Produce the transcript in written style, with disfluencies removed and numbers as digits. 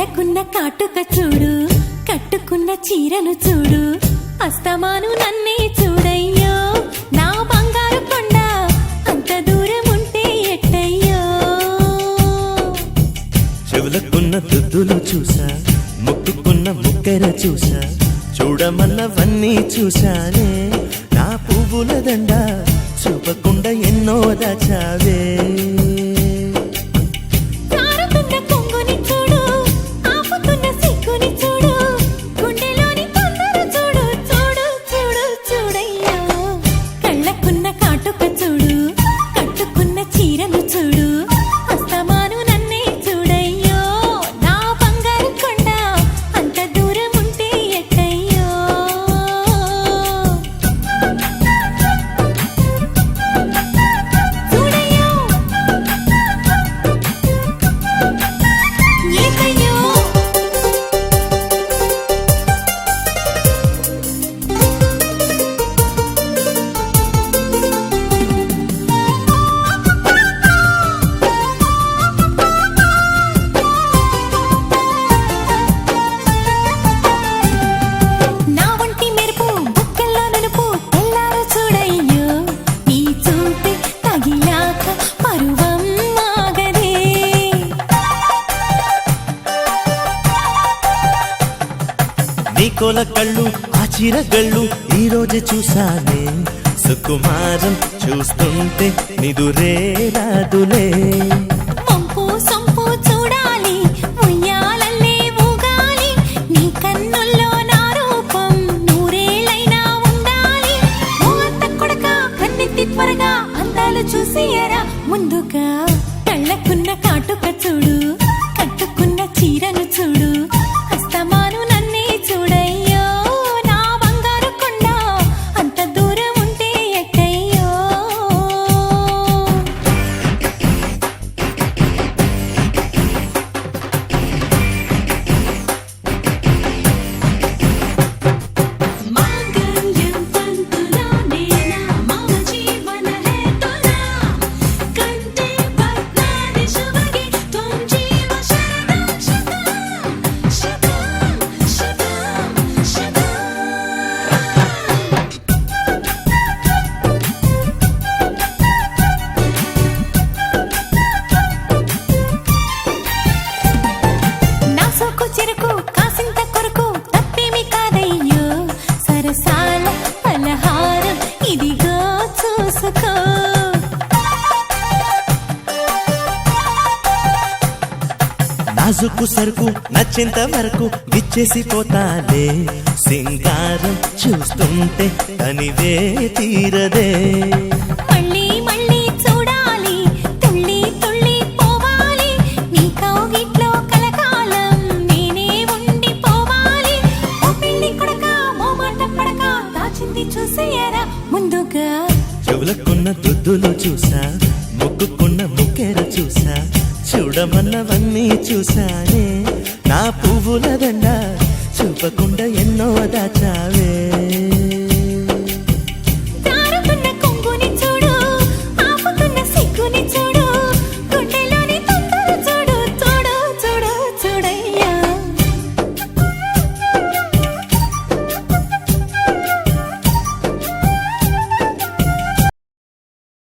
కళ్ళకున్న కాటుక చూడు, కట్టుకున్న చీరను చూడు, అస్తమాను నన్నే చూడయ్యో నా బంగారు కొండ, అంత దూరం ఉంటే ఎట్టయ్యో. చెవులకున్న దుద్దులు చూసా, ముక్కుకున్న ముక్కెర చూసా, చూడమన్నవన్నీ చూశానే. నా పువ్వుల దండ చూపకుండా ఎన్నో దాచావే. కోల కళ్ళు ఆ చీరగళ్ళు ఈ రోజు చూసానే. సుకుమారం చూస్తుంటే నిదురే రాదులే. పంపు సొంపు చూడాలి, ఉయ్యాలల్లే ఊగాలి, నీ కన్నుల్లో నా రూపం నూరేళ్ళైనా ఉండాలి. ఓ అత్త కొడక కన్నెత్తి త్వరగా అందాలు చూసేయరా ముందుగా. కళ్ళకున్న కాటుక చూడు, కట్టుకున్న చీరను చూడు, అస్తమాను నన్నే చూడయ్యో నా బంగారు కొండ, అంత దూరం ఉంటే ఎక్కయ్యో. మాంగళ్యం తంతునా నేనా మమ జీవన హేతునా, కంటే పద్మాని శుభగే త్వం జీవ శరదం శతం శతం శతం శతం. నా సోకు చెరుకు కాసింత కొరకు తప్పేమి కాదయ్యో, సరసాల పలహారం ఇదిగో చూసుకో. నాజుకు సరుకు నచ్చేంత వరకు విచ్చేసి పోతాలే. సింగారం చూస్తుంటే తనివే తీరదే. మళ్ళీ మళ్ళీ చూడాలి, తుళ్ళి తుళ్ళి పోవాలి, నీ కౌగిట్లో కలకాలం నేనే ఉండిపోవాలి. ఓ పెళ్లి కొడక మోమాట పడక దాచింది చూసేయరా ముందుగా. చెవులకున్న దుద్దులు చూసా, ముక్కుకున్న ముక్కెర చూసా, చూడమన్నవన్నీ చూసానే. నా పువ్వుల దండ చూపకుండా ఎన్నో దాచావే.